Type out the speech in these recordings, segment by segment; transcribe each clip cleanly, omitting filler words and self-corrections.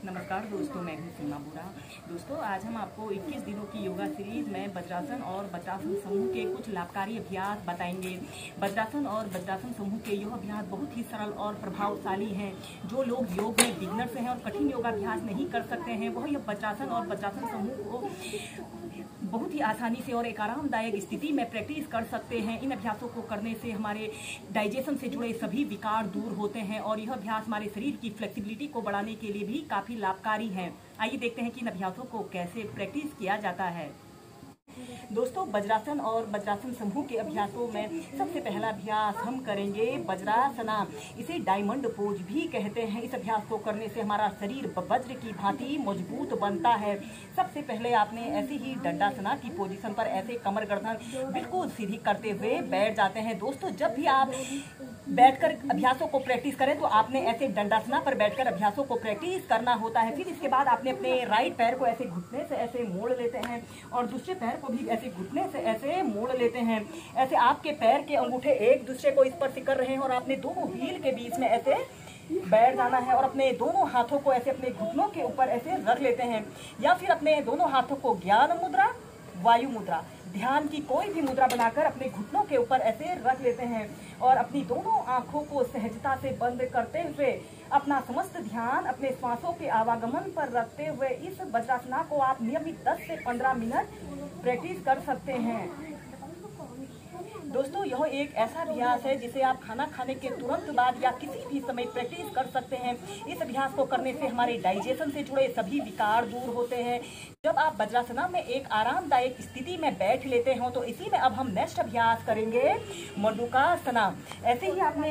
नमस्कार दोस्तों, मैं हूं सीमा बुरा। दोस्तों, आज हम आपको 21 दिनों की योगा सीरीज में वज्रासन और वज्रासन समूह के कुछ लाभकारी अभ्यास बताएंगे। वज्रासन और वज्रासन समूह के यह अभ्यास बहुत ही सरल और प्रभावशाली हैं। जो लोग योग में बिगनर्स हैं और कठिन योगाभ्यास नहीं कर सकते हैं, वह यह वज्रासन और वज्रासन समूह को बहुत ही आसानी से और एक आरामदायक स्थिति में प्रैक्टिस कर सकते हैं। इन अभ्यासों को करने से हमारे डाइजेशन से जुड़े सभी विकार दूर होते हैं और यह अभ्यास हमारे शरीर की फ्लेक्सिबिलिटी को बढ़ाने के लिए भी काफी लाभकारी है। आइए देखते हैं कि इन अभ्यासों को कैसे प्रैक्टिस किया जाता है। दोस्तों, वज्रासन और वज्रासन समूह के अभ्यासों में सबसे पहला अभ्यास हम करेंगे वज्रासना। इसे डायमंड पोज भी कहते हैं। इस अभ्यास को करने से हमारा शरीर वज्र की भांति मजबूत बनता है। सबसे पहले आपने ऐसे ही दंडासना की पोजीशन पर ऐसे कमर गर्दन बिल्कुल सीधी करते हुए बैठ जाते हैं। दोस्तों, जब भी आप बैठकर अभ्यासों को प्रैक्टिस करें तो आपने ऐसे दंडासना पर बैठकर अभ्यासों को प्रैक्टिस करना होता है। फिर इसके बाद आपने अपने राइट पैर को ऐसे घुटने से ऐसे मोड़ लेते हैं और दूसरे पैर को भी ऐसे घुटने से ऐसे मोड़ लेते हैं। ऐसे आपके पैर के अंगूठे एक दूसरे को स्पर्श कर रहे हैं और आपने दोनों हील के बीच में ऐसे बैठ जाना है और अपने दोनों हाथों को ऐसे अपने घुटनों के ऊपर ऐसे रख लेते हैं, या फिर अपने दोनों हाथों को ज्ञान मुद्रा, वायु मुद्रा, ध्यान की कोई भी मुद्रा बनाकर अपने घुटनों के ऊपर ऐसे रख लेते हैं और अपनी दोनों आंखों को सहजता से बंद करते हुए अपना समस्त ध्यान अपने श्वासों के आवागमन पर रखते हुए इस वज्रासना को आप नियमित 10 से 15 मिनट प्रैक्टिस कर सकते हैं। दोस्तों, यह एक ऐसा अभ्यास है जिसे आप खाना खाने के तुरंत बाद या किसी भी समय प्रैक्टिस कर सकते हैं। इस अभ्यास को करने से हमारे डाइजेशन से जुड़े सभी विकार दूर होते हैं। जब आप वज्रासना में एक आरामदायक स्थिति में बैठ लेते हो तो इसी में अब हम नेक्स्ट अभ्यास करेंगे मंडूकासना। ऐसे ही आपने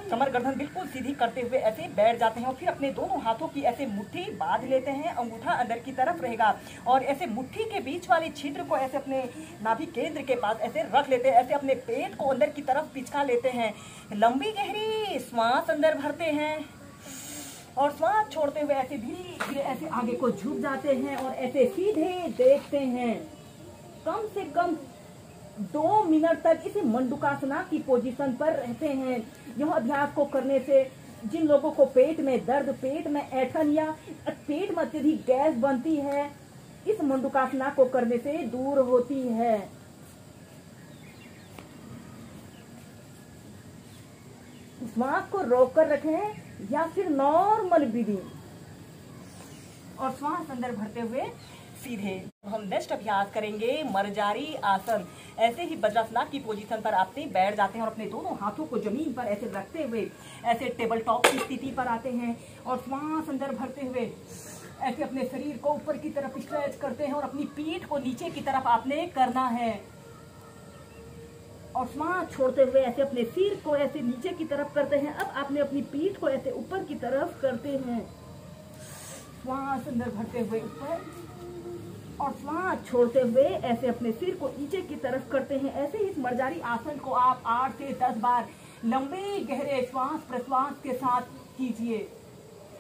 कमर गर्दन बिल्कुल सीधी करते हुए ऐसे बैठ जाते हैं और फिर अपने दोनों हाथों की ऐसे मुट्ठी बांध लेते हैं। अंगूठा अंदर की तरफ रहेगा और ऐसे मुट्ठी के बीच वाले छिद्र को ऐसे अपने नाभि केंद्र के पास ऐसे रख लेते हैं। ऐसे अपने पेट को अंदर की तरफ पिचका लेते हैं। लंबी गहरी श्वास अंदर भरते हैं और श्वास छोड़ते हुए ऐसे धीरे धीरे ऐसे आगे को झुक जाते हैं और ऐसे सीधे देखते हैं। कम से कम 2 मिनट तक इस मंडूकासना की पोजीशन पर रहते हैं। यह अभ्यास को करने से जिन लोगों को पेट में दर्द, पेट में ऐंठन या पेट में अत्यधिक गैस बनती है, इस मंडूकासना को करने से दूर होती है। श्वास को रोककर रखें या फिर नॉर्मल ब्रीदिंग और श्वास अंदर भरते हुए सीधे। हम नेक्स्ट अभ्यास करेंगे मर्जारी आसन। ऐसे ही वज्रासना की पोजीशन पर आपने बैठ जाते हैं और अपने दोनों हाथों को जमीन पर ऐसे रखते हुए ऐसे टेबल टॉप की स्थिति पर आते हैं और श्वास अंदर भरते हुए ऐसे अपने शरीर को ऊपर की तरफ स्ट्रेच करते हैं और अपनी पीठ को नीचे की तरफ आपने करना है और श्वास छोड़ते हुए ऐसे अपने सिर को ऐसे नीचे की तरफ करते हैं। अब आपने अपनी पीठ को ऐसे ऊपर की तरफ करते हैं। श्वास अंदर भरते हुए ऊपर और श्वास छोड़ते हुए ऐसे अपने सिर को नीचे की तरफ करते हैं। ऐसे ही इस मर्जारी आसन को आप 8 से 10 बार लंबे गहरे श्वास प्रश्वास के साथ कीजिए।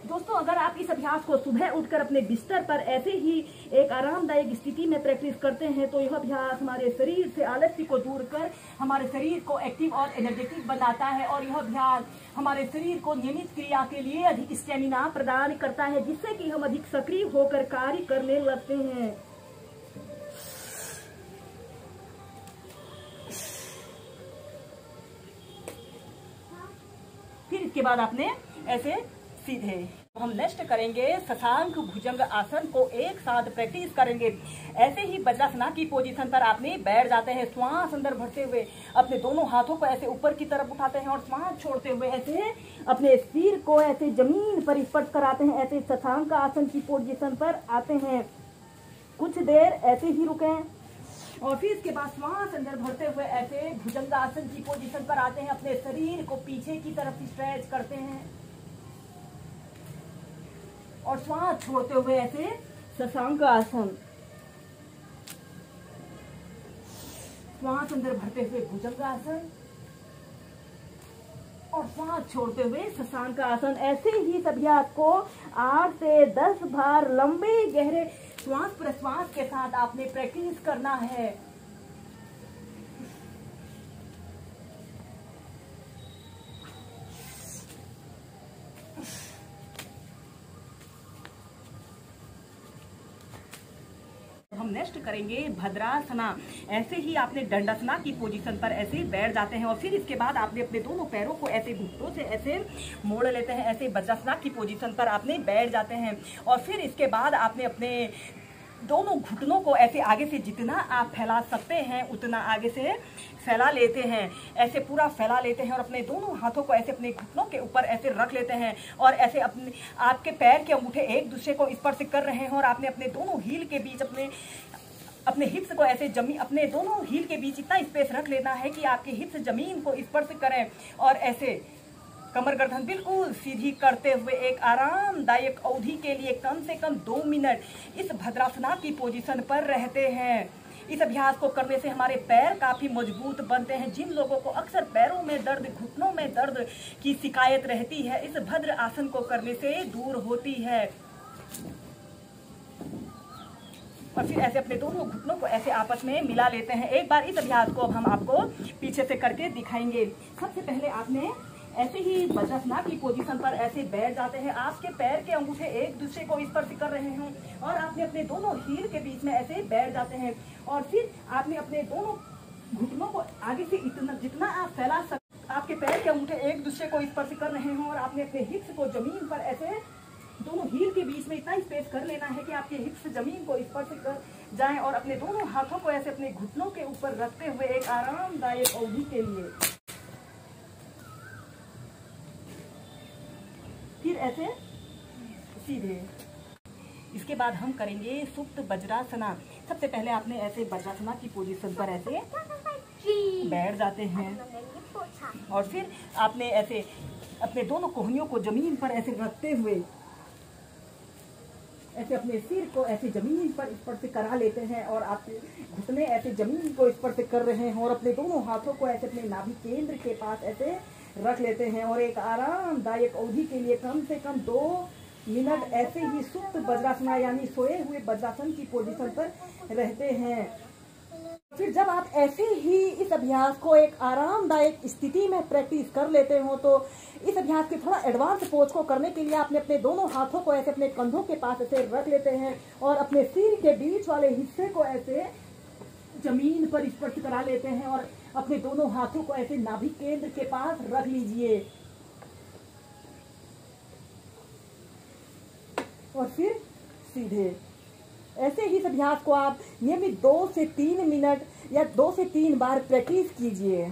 दोस्तों, अगर आप इस अभ्यास को सुबह उठकर अपने बिस्तर पर ऐसे ही एक आरामदायक स्थिति में प्रैक्टिस करते हैं तो यह अभ्यास हमारे शरीर से आलस्य को दूर कर हमारे शरीर को एक्टिव और एनर्जेटिक बनाता है और यह अभ्यास हमारे शरीर को नियमित क्रिया के लिए अधिक स्टेमिना प्रदान करता है, जिससे कि हम अधिक सक्रिय होकर कार्य करने लगते हैं। फिर इसके बाद आपने ऐसे सीधे हम नेक्स्ट करेंगे शशांक भुजंग आसन को एक साथ प्रैक्टिस करेंगे। ऐसे ही वज्रासना की पोजीशन पर आपने बैठ जाते हैं। श्वास अंदर भरते हुए अपने दोनों हाथों को ऐसे ऊपर की तरफ उठाते हैं और श्वास छोड़ते हुए ऐसे अपने सिर को ऐसे जमीन पर स्पर्श कराते हैं। ऐसे शशांक आसन की पोजीशन पर आते हैं। कुछ देर ऐसे ही रुकें और फिर इसके बाद श्वास अंदर भरते हुए ऐसे भुजंग आसन की पोजीशन पर आते हैं। अपने शरीर को पीछे की तरफ स्ट्रेच करते हैं और श्वास छोड़ते हुए ऐसे शशांक आसन। श्वास अंदर भरते हुए भुजंग आसन और श्वास छोड़ते हुए शशांक आसन। ऐसे ही इस अभ्यास को 8 से 10 बार लंबे गहरे श्वास प्रश्वास के साथ आपने प्रैक्टिस करना है। नेक्स्ट करेंगे भद्रासना। ऐसे ही आपने दंडासना की पोजीशन पर ऐसे बैठ जाते हैं और फिर इसके बाद आपने अपने दोनों पैरों को ऐसे घुटनों से ऐसे मोड़ लेते हैं। ऐसे वज्रासना की पोजीशन पर आपने बैठ जाते हैं और फिर इसके बाद आपने अपने दोनों घुटनों को ऐसे आगे से जितना आप फैला सकते हैं उतना आगे से फैला लेते हैं। ऐसे पूरा फैला लेते हैं और अपने दोनों हाथों को ऐसे अपने घुटनों के ऊपर ऐसे रख लेते हैं और ऐसे अपने आपके पैर के अंगूठे एक दूसरे को स्पर्श कर रहे हैं और आपने अपने दोनों हील के बीच अपने हिप्स को ऐसे अपने दोनों हील के बीच इतना स्पेस रख लेना है कि आपके हिप्स जमीन को स्पर्श करें और ऐसे कमर गर्दन बिल्कुल सीधी करते हुए एक आरामदायक अवधि के लिए कम से कम 2 मिनट इस भद्रासना की पोजीशन पर रहते हैं। इस अभ्यास को करने से हमारे पैर काफी मजबूत बनते हैं। जिन लोगों को अक्सर पैरों में दर्द, घुटनों में दर्द की शिकायत रहती है, इस भद्र आसन को करने से दूर होती है। और फिर ऐसे अपने दोनों घुटनों को ऐसे आपस में मिला लेते हैं। एक बार इस अभ्यास को अब हम आपको पीछे से करके दिखाएंगे। सबसे पहले आपने ऐसे ही वज्रासना की पोजीशन पर ऐसे बैठ जाते हैं। आपके पैर के अंगूठे एक दूसरे को स्पर्श कर रहे हैं और आपने अपने दोनों हील के बीच में ऐसे बैठ जाते हैं और फिर आपने अपने दोनों घुटनों को आगे से जितना आप फैला सकते, आपके पैर के अंगूठे एक दूसरे को स्पर्श कर रहे हैं और आपने अपने हिप्स को जमीन पर ऐसे दोनों हील के बीच में इतना स्पेस कर लेना है कि आपके हिप्स जमीन को स्पर्श कर जाएं और अपने दोनों हाथों को ऐसे अपने घुटनों के ऊपर रखते हुए एक आरामदायक अवधि के लिए फिर ऐसे सीधे। इसके बाद हम करेंगे सुप्त वज्रासना। सबसे पहले आपने ऐसे वज्रासना की पोजीशन पर ऐसे बैठ जाते हैं और फिर आपने ऐसे अपने दोनों कोहनियों को जमीन पर ऐसे रखते हुए ऐसे अपने सिर को ऐसे जमीन पर स्पर्श करा लेते हैं और आपके घुटने ऐसे जमीन को स्पर्श कर रहे हैं और अपने दोनों हाथों को ऐसे अपने नाभि केंद्र के पास ऐसे रख लेते हैं और एक आरामदायक अवधि के लिए कम से कम 2 मिनट ऐसे ही सुप्त वज्रासना यानी सोए हुए वज्रासन की पोजीशन पर रहते हैं। फिर जब आप ऐसे ही इस अभ्यास को एक आरामदायक स्थिति में प्रैक्टिस कर लेते हो तो इस अभ्यास के थोड़ा एडवांस पोज को करने के लिए आपने अपने दोनों हाथों को ऐसे अपने कंधों के पास ऐसे रख लेते हैं और अपने सिर के बीच वाले हिस्से को ऐसे जमीन पर स्पर्श करा लेते हैं और अपने दोनों हाथों को ऐसे नाभि केंद्र के पास रख लीजिए और फिर सीधे। ऐसे ही इस अभ्यास को आप नियमित 2 से 3 मिनट या 2 से 3 बार प्रैक्टिस कीजिए।